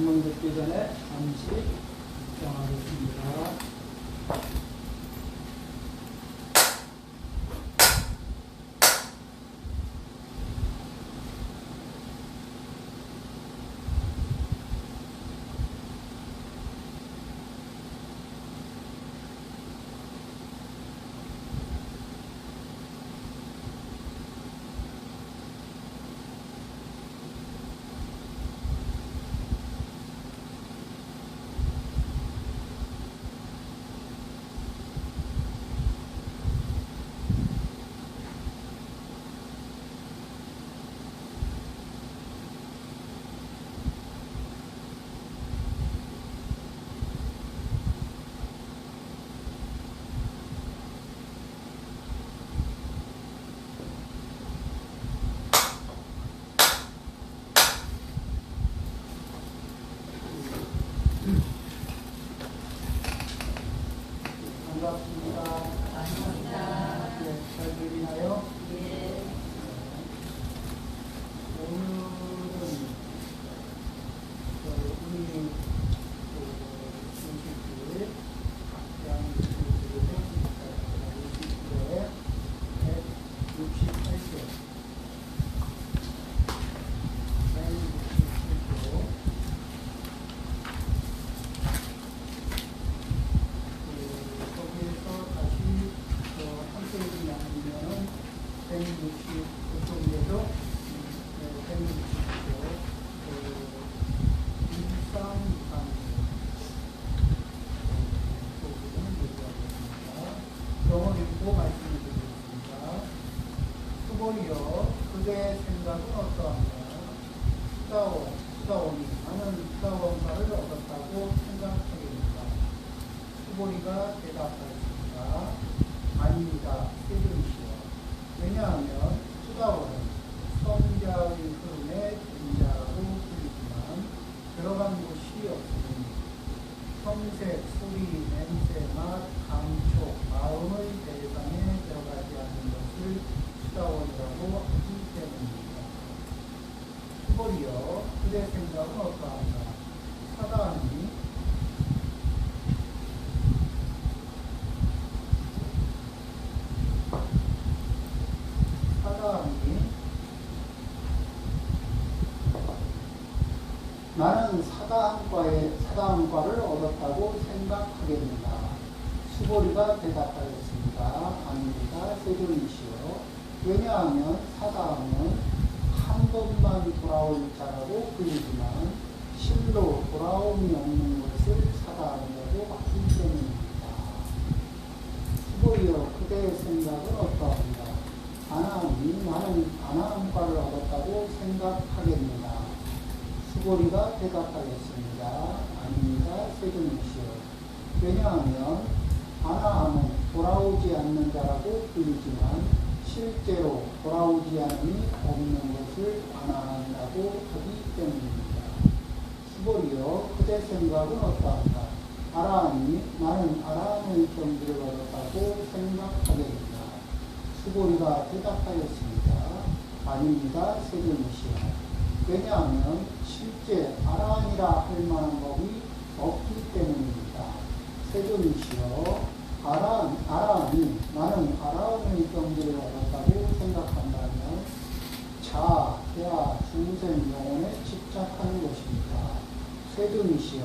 질문 듣기 전에 잠시 입장하겠습니다. 반갑습니다. 네, 잘 들리나요? 오늘은 우리 중식집 양식집에서 168개 167조 거기에서 다시 한 페이지 나누면은 169쪽이죠. 169쪽 일상이상 부분은 얘기하겠습니다. 영어 읽고 말씀을 드리겠습니다. 수고이여 그대의 생각은 어떠한가? 수다원이 나는 수다원가를 얻었다고 생각하겠는가? 수고이가 대답하였습니다. 아닙니다. 세존이시여. 왜냐하면 수다원은 성자의 흐름의 등자라고 불리지만 들어간 곳이 없으니 성색, 소리, 냄새, 맛, 감촉, 마음의 대상에 들어가지 않는 것을 수다원이라고 하기 때문입니다. 수고이여 그대 생각은 어떠한가? 사다하니 나는 사다함과를 얻었다고 생각하겠는가? 수고리가 대답하였습니다. 아닙니다. 세존이시여. 왜냐하면 사다함은 한 번만 돌아올 자라고 불리지만 실로 돌아옴이 없는 것을 사다함이라고 하기 때문입니다. 수고리여 그대의 생각은 어떠한가? 아나함이 나는 아나함과를 얻었다고 생각하겠는가? 수고리가 대답하였습니다. 아닙니다. 세존이시여. 왜냐하면 아나함은 돌아오지 않는 자라고 불리지만 실제로 돌아오지 않음이 없는 것을 아나함이라고 하기 때문입니다. 수고리여 그대 생각은 어떠한가? 아라함이 나는 아라함의 경지를 얻었다고 생각하겠습니다. 수고리가 대답하였습니다. 아닙니다. 세존이시여. 왜냐하면 실제 아라한이라 할 만한 법이 없기 때문입니다. 세존이시여. 아라한이 나는 아라한의 경지를 얻었다고 생각한다면 자, 대하, 중생 영혼에 집착하는 것입니다. 세존이시여.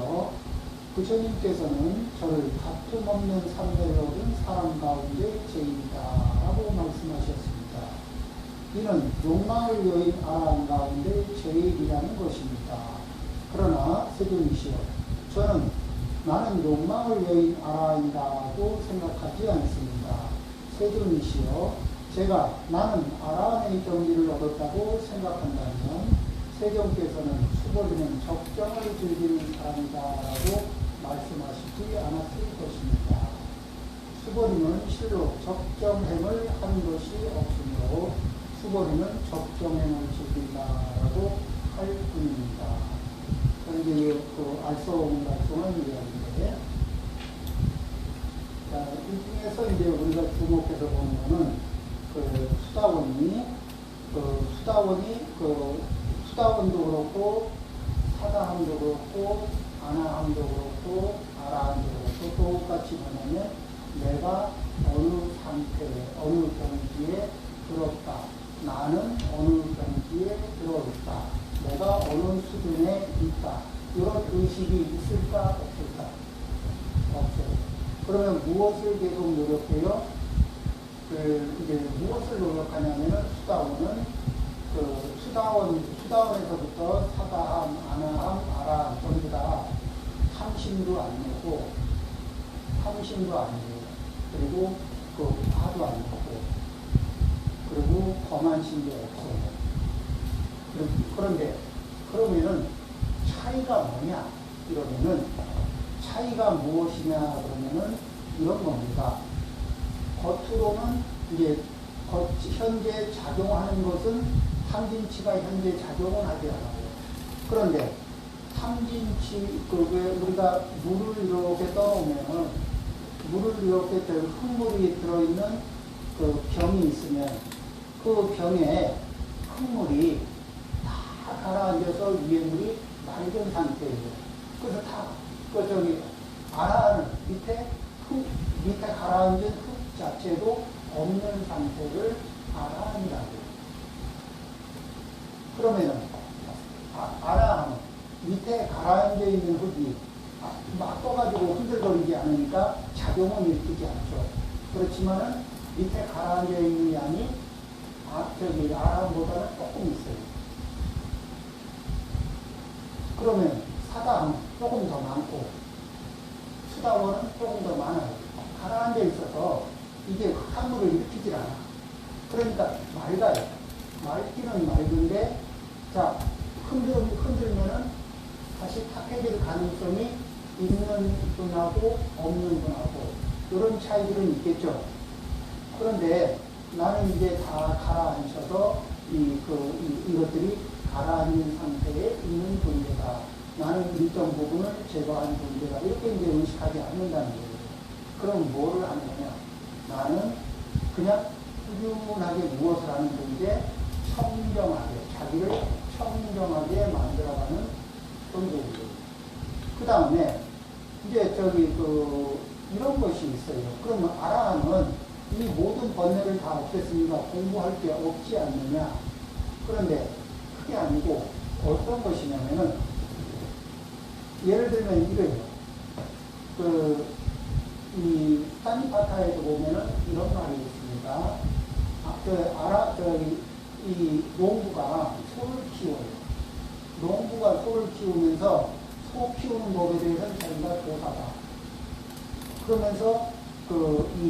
부처님께서는 저를 다툼 없는 삼배를 얻은 사람 가운데 제일이다 라고 말씀하셨습니다. 이는 욕망을 여인 아라한 가운데 제일이라는 것입니다. 그러나 세존이시여, 나는 욕망을 여인 아라한이라고 생각하지 않습니다. 세존이시여, 나는 아라한의 경지를 얻었다고 생각한다면 세존께서는 수고리는 적정을 즐기는 사람이다라고 말씀하시지 않았을 것입니다. 수고리는 실로 적정행을 하는 것이 없으므로 수고리는 적정행을 즐긴다라고 할 뿐입니다. 그런데 알송 발송은 이야기인데, 이 중에서 이제 우리가 주목해서 보는 거는 수다원도 그렇고 사다함도 그렇고 아나함도 그렇고 아라함도 그렇고 똑같이 뭐냐면 내가 어느 상태에 어느 경지에 들었다. 나는 어느 경지에 들어있다. 내가 어느 수준에 있다. 이런 의식이 있을까 없을까? 없어요. 그러면 무엇을 계속 노력해요? 이제 무엇을 노력하냐면은 수다원은 수다원에서부터 사다함, 아나함, 아라함 전부 다 탐심도 안 내고 탐심도 안 내고 그리고 화도 안 내고 그리고 거만심도 없어요. 그런데 그러면은 차이가 뭐냐? 이러면은 차이가 무엇이냐? 그러면은 이런 겁니다. 겉으로는 이제 현재 작용하는 것은 탐진치가 현재 작용은 하지 않아요. 그런데 탐진치, 왜 우리가 물을 이렇게 떠오면은 물을 이렇게 흙물이 들어있는 그 병이 있으면 그 병에 흙물이 다 가라앉아서 위에 물이 맑은 상태예요. 그래서 다, 아라는 밑에 가라앉은 흙 자체도 없는 상태를 아라함이라고 해요. 그러면은, 아라함은 밑에 가라앉아 있는 흙이 막 떠가지고 흔들거리지 않으니까 작용은 일으키지 않죠. 그렇지만은 밑에 가라앉아 있는 양이 아라함보다는 조금 있어요. 그러면 사다함은 조금 더 많고 수다원은 조금 더 많아요. 가라앉아 있어서 이게 흙물을 일으키질 않아. 그러니까 맑아요. 맑기는 맑은데 자 흔들면은 다시 탁해질 가능성이 있는 분하고 없는 분하고 이런 차이들은 있겠죠. 그런데 나는 이제 다 가라앉혀서 이것들이 가라앉는 상태에 있는 존재다. 나는 일정 부분을 제거한 존재다. 이렇게 이제 의식하지 않는다는 거예요. 그럼 뭐를 하는 거냐? 나는 그냥 꾸준하게 무엇을 하는 존재? 청정하게, 자기를 청정하게 만들어가는 존재이죠. 그 다음에 이제 이런 것이 있어요. 그러면 아라함은 이 모든 번뇌를 다 없앴으니까 공부할 게 없지 않느냐? 그런데 그게 아니고 어떤 것이냐면은 예를 들면 이거예요. 이 사니파타에도 보면은 이런 말이 있습니다. 이 농부가 소를 키워요. 농부가 소를 키우면서 소 키우는 법에 대해서는 자기가 도사다. 그러면서 이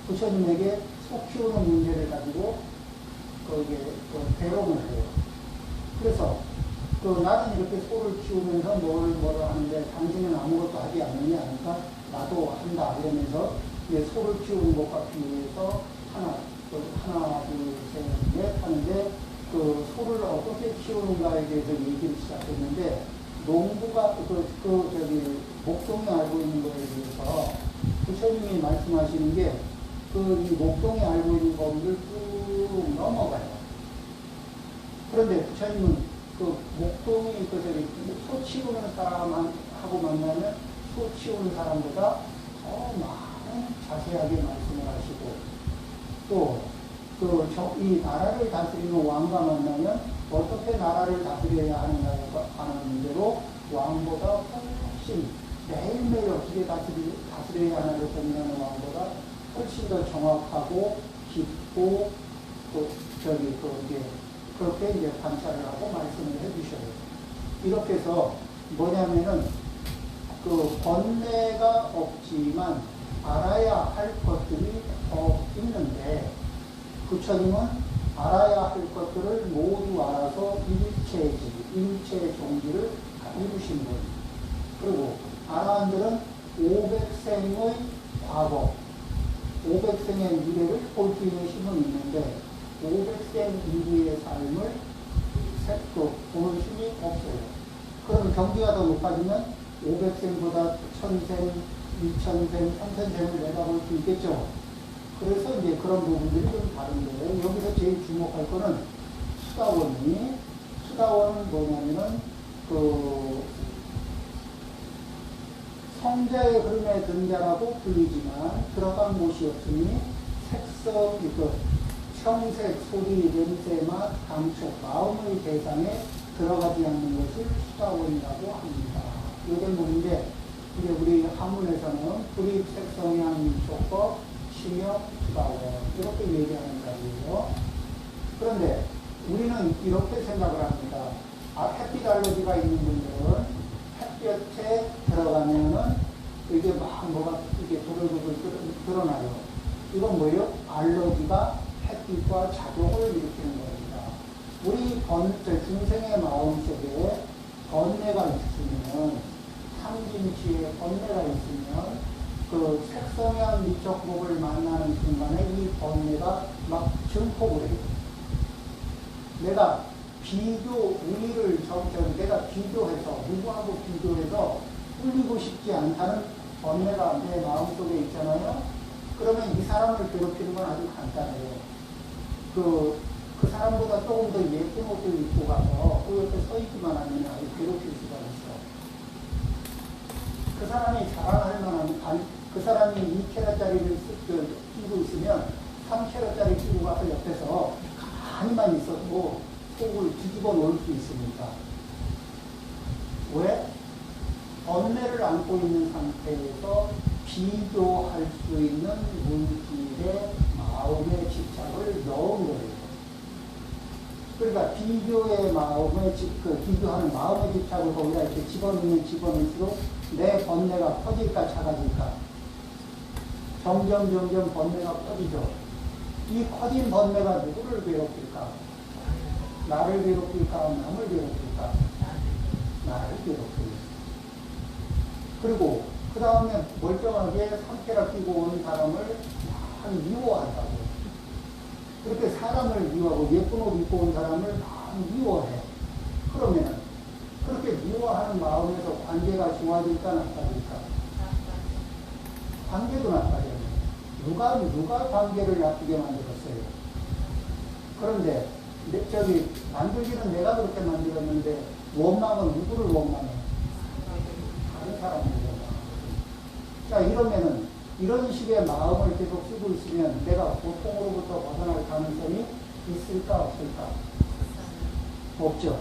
부처님에게 소 키우는 문제를 가지고 대롱을 해요. 그래서 나는 이렇게 소를 키우면서 뭐를 하는데 당신은 아무것도 하지 않느냐 하니까 나도 한다 이러면서 소를 키우는 것과 비교해서 하나, 둘, 셋, 넷 하는데 소를 어떻게 키우는가에 대해서 얘기를 시작했는데 농부가 목동이 알고 있는 거에 대해서 부처님이 말씀하시는 게 이 목동이 알고 있는 법을 쭉 넘어가요. 그런데 부처님은 목동이 소 키우는 사람하고 만나면 소 키우는 사람보다 더 많은 자세하게 말씀을 하시고 또 이 나라를 다스리는 왕과 만나면 어떻게 나라를 다스려야 하느냐고 하는 문제로 왕보다 훨씬 매일매일 어떻게 다스려야 하나를 고민하는 왕보다 훨씬 더 정확하고 깊고 그렇게 이제 관찰을 하고 말씀을 해주셔요. 이렇게 해서 뭐냐면은 번뇌가 없지만 알아야 할 것들이 더 있는데 부처님은 알아야 할 것들을 모두 알아서 일체의 종지를 이루신 분. 그리고 아라한들은 500생의 과거, 500생의 미래를 볼 수 있는 힘은 있는데 500생 이후의 삶을 보는 힘이 없어요. 그럼 경지가 더 높아지면 500생보다 1000생, 2000생, 3000생을 내다볼 수 있겠죠. 그래서 이제 그런 부분들이 좀 다른데 여기서 제일 주목할 거는 수다원은 뭐냐면은 그 성자의 흐름에 든 자라고 불리지만 들어간 곳이 없으니 색성, 청색, 소리, 냄새, 맛, 감촉, 마음의 대상에 들어가지 않는 것을 수다원이라고 합니다. 이 대목인데 이제 우리 한문에서는 불입, 색성향, 촉법, 심역, 수다원 이렇게 얘기하는 자리예요. 그런데 우리는 이렇게 생각을 합니다. 햇빛 알러지가 있는 분들은 햇볕에 들어가면은 이게 막 뭐가 이게 도돌도돌 드러나요. 이건 뭐예요? 알러지가 햇빛과 작용을 일으키는 겁니다. 우리 중생의 마음속에 번뇌가 있으면, 삼진치에 번뇌가 있으면, 그 색성향 미적법을 만나는 순간에 이 번뇌가 막 증폭을 해요. 내가 내가 비교해서, 누구하고 비교해서 울리고 싶지 않다는 번뇌가 내 마음속에 있잖아요. 그러면 이 사람을 괴롭히는 건 아주 간단해요. 그 사람보다 조금 더 예쁜 옷을 입고 가서 그 옆에 서 있기만 하면 아주 괴롭힐 수가 있어. 그 사람이 자랑할 만한, 그 사람이 2캐럿짜리를 끼고 있으면 3캐럿짜리 끼고 가서 옆에서 가만히만 있어도 속을 뒤집어 놓을 수 있습니다. 왜? 번뇌를 안고 있는 상태에서 비교할 수 있는 물질의 마음의 집착을 넣은 거예요. 그러니까 비교하는 마음의 집착을 거기다 이렇게 집어넣을수록 내 번뇌가 커질까 작아질까? 점점 번뇌가 커지죠. 이 커진 번뇌가 누구를 괴롭힐까? 나를 괴롭힐까? 남을 괴롭힐까? 나를 괴롭힐까? 그리고 그 다음에 멀쩡하게 상태를 끼고 온 사람을 미워한다고. 그렇게 사람을 미워하고 예쁜 옷 입고 온 사람을 미워해. 그러면 그렇게 미워하는 마음에서 관계가 좋아질까 나빠질까? 관계도 나빠져요. 누가 관계를 나쁘게 만들었어요? 그런데 만들기는 내가 그렇게 만들었는데 원망은 누구를 원망해? 다른 사람을 원망. 자, 이러면은 이런 식의 마음을 계속 쓰고 있으면 내가 고통으로부터 벗어날 가능성이 있을까 없을까? 없죠.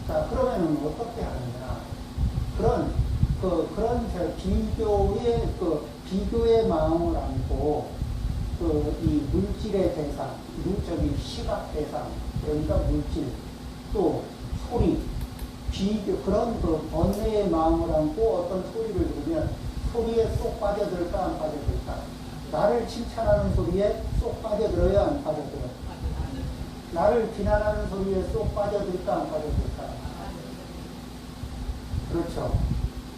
자, 그러면은 어떻게 하느냐? 그런 비교의 마음을 안고 이 물질의 대상, 시각 대상, 그러니까 물질, 또 소리, 그런 번뇌의 마음을 안고 어떤 소리를 들으면 소리에 쏙 빠져들까 안 빠져들까? 나를 칭찬하는 소리에 쏙 빠져들어야 안 빠져들어? 나를 비난하는 소리에 쏙 빠져들까 안 빠져들까? 그렇죠.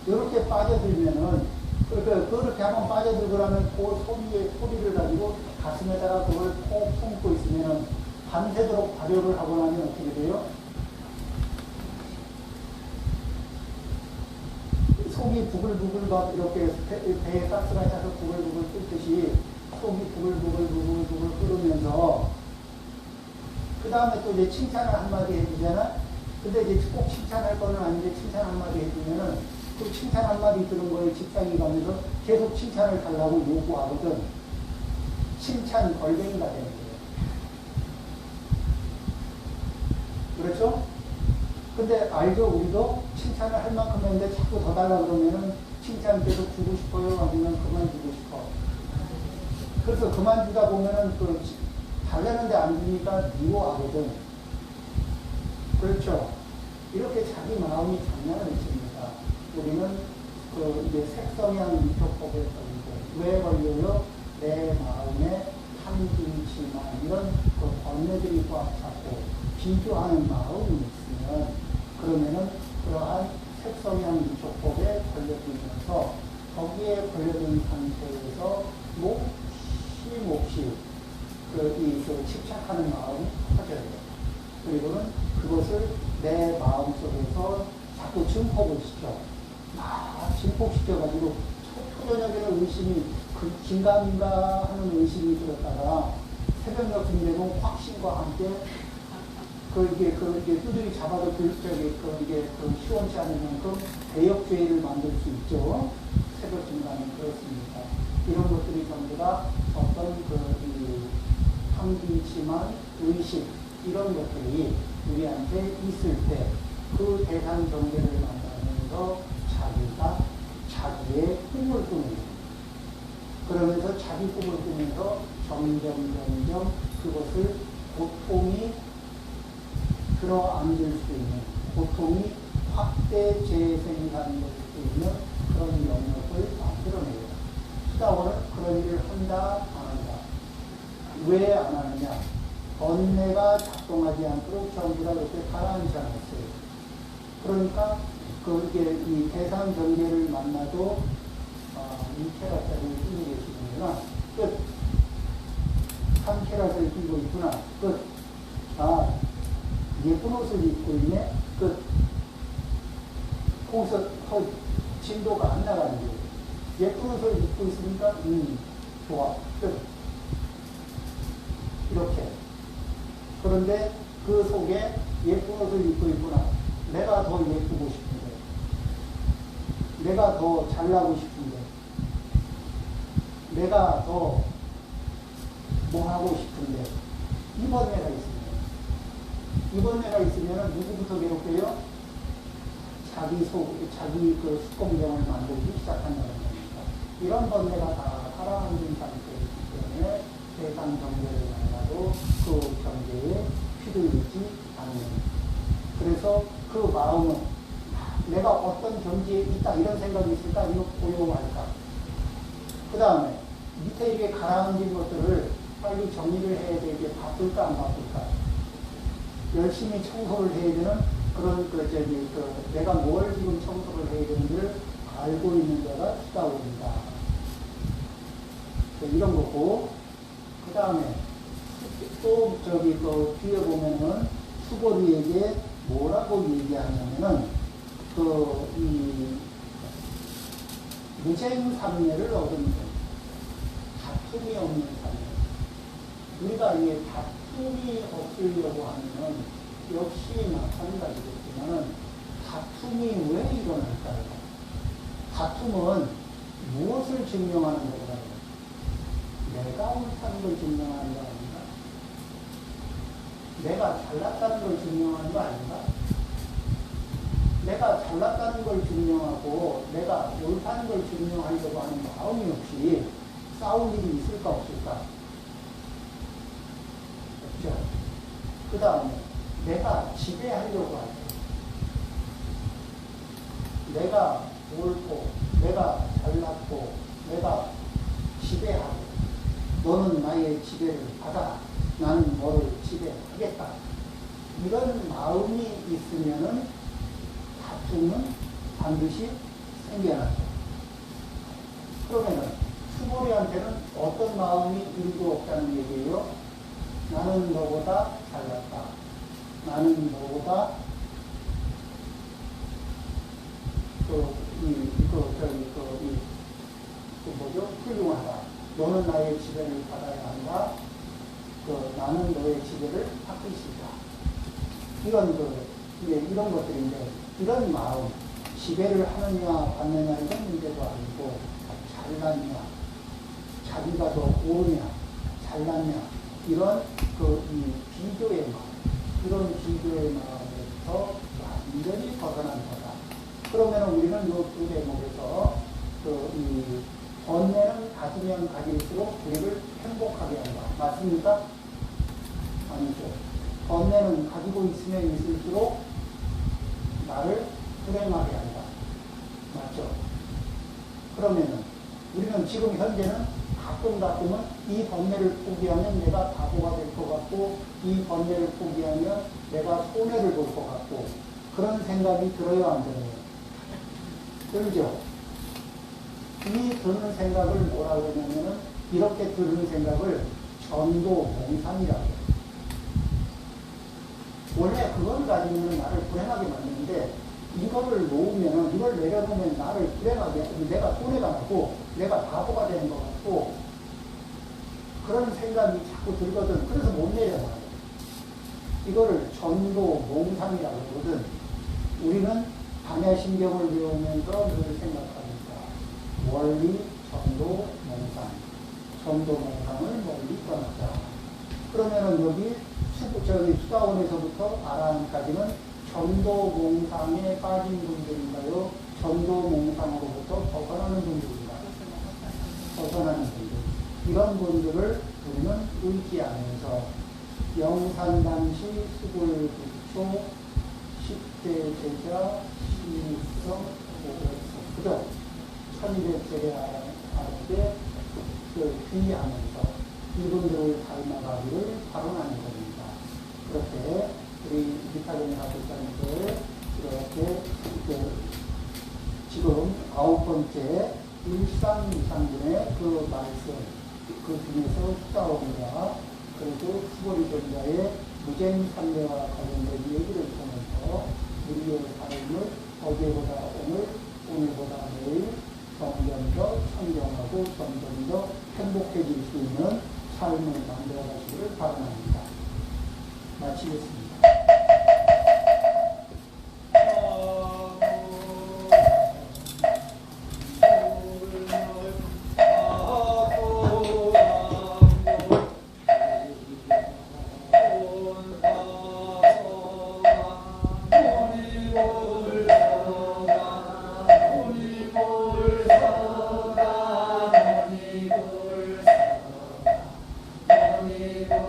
이렇게 빠져들면은 그렇게 한번 빠져들고라면 그 소리를 가지고 가슴에다가 그걸 콕 품고 있으면은 밤새도록 발효를 하고 나면 어떻게 돼요? 속이 부글부글 막 이렇게 배에 가스가 차서 부글부글 끓듯이 속이 부글부글 끓으면서 그 다음에 또 이제 칭찬을 한마디 해주잖아. 근데 이제 꼭 칭찬할 거는 아닌데 칭찬 한마디 해주면은 그 칭찬 한마디 들은 거에 집착이 가면서 계속 칭찬을 달라고 요구하거든. 칭찬 걸뱅이가 되는 거예요. 그렇죠? 근데 알죠? 우리도 칭찬을 할 만큼 했는데 자꾸 더 달라 그러면은 칭찬 계속 주고 싶어요? 아니면 그만 주고 싶어? 그래서 그만 주다 보면은 달라는데 안 주니까 미워하거든. 그렇죠? 이렇게 자기 마음이 장난을 칩니다. 우리는 이제 색성향 미적법에 걸리고, 왜 걸려요? 내 마음에 탐진치만 이런 번뇌들이 꽉 잡고 비교하는 마음이 있으면, 그러면은 그러한 색성향 미적법에 걸려들면서 거기에 걸려든 상태에서 몹시 집착하는 마음이 커져요. 그리고는 그것을 내 마음 속에서 자꾸 증폭을 시켜. 증폭시켜가지고 초저녁에는 의심이, 긴가민가 하는 의심이 들었다가 새벽녘쯤 되면 확신과 함께 이게 두들이 잡아도 시원치 않은 만큼 대역죄를 만들 수 있죠. 새벽 중간에 그렇습니다. 이런 것들이 전부 다 어떤 탐진치만 의식, 이런 것들이 우리한테 있을 때 그 대상 경계를 만나면서 자기가 자기의 꿈을 꾸는 거예요. 그러면서 자기 꿈을 꾸면서 점점 그것을 고통이 들어앉을 수 있는, 고통이 확대 재생산될 수 있는 그런 영역을 만들어내요. 수다원은 그런 일을 한다, 안 한다. 왜 안 하느냐? 번뇌가 작동하지 않도록 전부 다 이렇게 가라앉혀 놨어요. 그러니까 이 대상 경계를 만나도 2캐럿짜리를 끼고 계시는구나. 끝. 3캐럿을 끼고 있구나. 끝. 예쁜 옷을 입고 있네. 끝. 거기서 진도가 안 나가는 거예요. 예쁜 옷을 입고 있으니까 좋아. 끝. 이렇게. 그런데 그 속에 예쁜 옷을 입고 있구나. 내가 더 예쁘고 싶은데, 내가 더 잘나고 싶은데, 내가 더 뭐 하고 싶은데, 이번 애가 있으면 누구부터 괴롭혀요? 자기 숙공병을 만들기 시작한다는 겁니다. 이런 번뇌가 다 가라앉은 상태이기 때문에 대상 경계를 만나도 그 경계에 휘둘리지 않는. 그래서 그 마음은 내가 어떤 경지에 있다 이런 생각이 있을까? 이거 고요할까? 그 다음에 밑에 이게 가라앉은 것들을 빨리 정리를 해야 되게 바쁠까 안 바쁠까? 열심히 청소를 해야 되는 그런 내가 뭘 지금 청소를 해야 되는지를 알고 있는 데가 수다원이다. 이런 거고, 그 다음에 또 뒤에 보면은 수고리에게 뭐라고 얘기하냐면은 이 무쟁삼례를 얻은 것, 다툼이 없는 삼례. 우리가 이게 다툼이 없으려고 하면은 역시 마찬가지겠지만은 다툼이 왜 일어날까요? 다툼은 무엇을 증명하는 걸까요? 내가 옳다는 걸 증명하는 거 아닌가? 내가 잘났다는 걸 증명하는 거 아닌가? 내가 잘났다는 걸 증명하고 내가 옳다는 걸 증명하려고 하는 마음이 없이 싸울 일이 있을까 없을까? 없죠. 그 다음에 내가 지배하려고 할 때, 내가 옳고 내가 잘났고 내가 지배하고 너는 나의 지배를 받아 나는 너를 지배하겠다. 이런 마음이 있으면은 다툼은 반드시 생겨나죠. 그러면은 수고리한테는 어떤 마음이 1도 없다는 얘기예요. 나는 너보다 잘났다. 나는 너보다 훌륭하다. 너는 나의 지배를 받아야 한다. 나는 너의 지배를 받기 싫다. 이런 것들인데, 이런 마음, 지배를 하느냐, 받느냐, 이런 문제도 아니고, 잘났냐, 자기가 더 옳으냐, 잘났냐, 이런 이 비교의 마음, 이런 비교의 마음에서 완전히 벗어난 거다. 그러면 우리는 이 두 대목에서 이 번뇌는 가지면 가질수록 우리를 행복하게 한다. 맞습니까? 아니죠. 번뇌는 가지고 있으면 있을수록 나를 불행하게 한다. 맞죠? 그러면은 우리는 지금 현재는 가끔은 이 번뇌를 포기하면 내가 바보가 될 것 같고, 이 번뇌를 포기하면 내가 손해를 볼 것 같고, 그런 생각이 들어요, 안 들어요? 들죠? 이 드는 생각을 뭐라고 하냐면은, 이렇게 드는 생각을 전도몽상이라고 해요. 원래 그걸 가지면 나를 불행하게 만드는데, 이거를 놓으면, 이걸 내려놓으면 나를 불행하게, 내가 손해가 나고, 내가 바보가 되는 것 같고, 그런 생각이 자꾸 들거든. 그래서 못 내려놔요. 이거를 전도 몽상이라고 하거든. 우리는 반야신경을 배우면서 늘 생각하니까 원리, 전도, 몽상. 전도 몽상을 멀리 떠났다. 그러면은 여기 수다원에서부터 아라한까지는 전도 몽상에 빠진 분들인가요? 전도 몽상으로부터 벗어나는 분들인가요? 벗어나는 분들. 이런 분들을 우리는 의지하면서 영산당시 수불부초 10대 제자 신성 그죠? 1200세례 아랍에 귀하면서 이분들을 닮아가기를 발언하는 겁니다. 그렇게 우리 미타경의 학교장님들 이렇게 지금 9번째 일상이상분의 그 말씀 그 중에서 수다원과 그리고 수보리존자의 무쟁산례와 관련된 얘기를 통해서 우리의 삶을 어제보다 오늘, 오늘보다 내일 점점 더 청정하고 점점 더 행복해질 수 있는 삶을 만들어 가시기를 바랍니다. 마치겠습니다. Amen.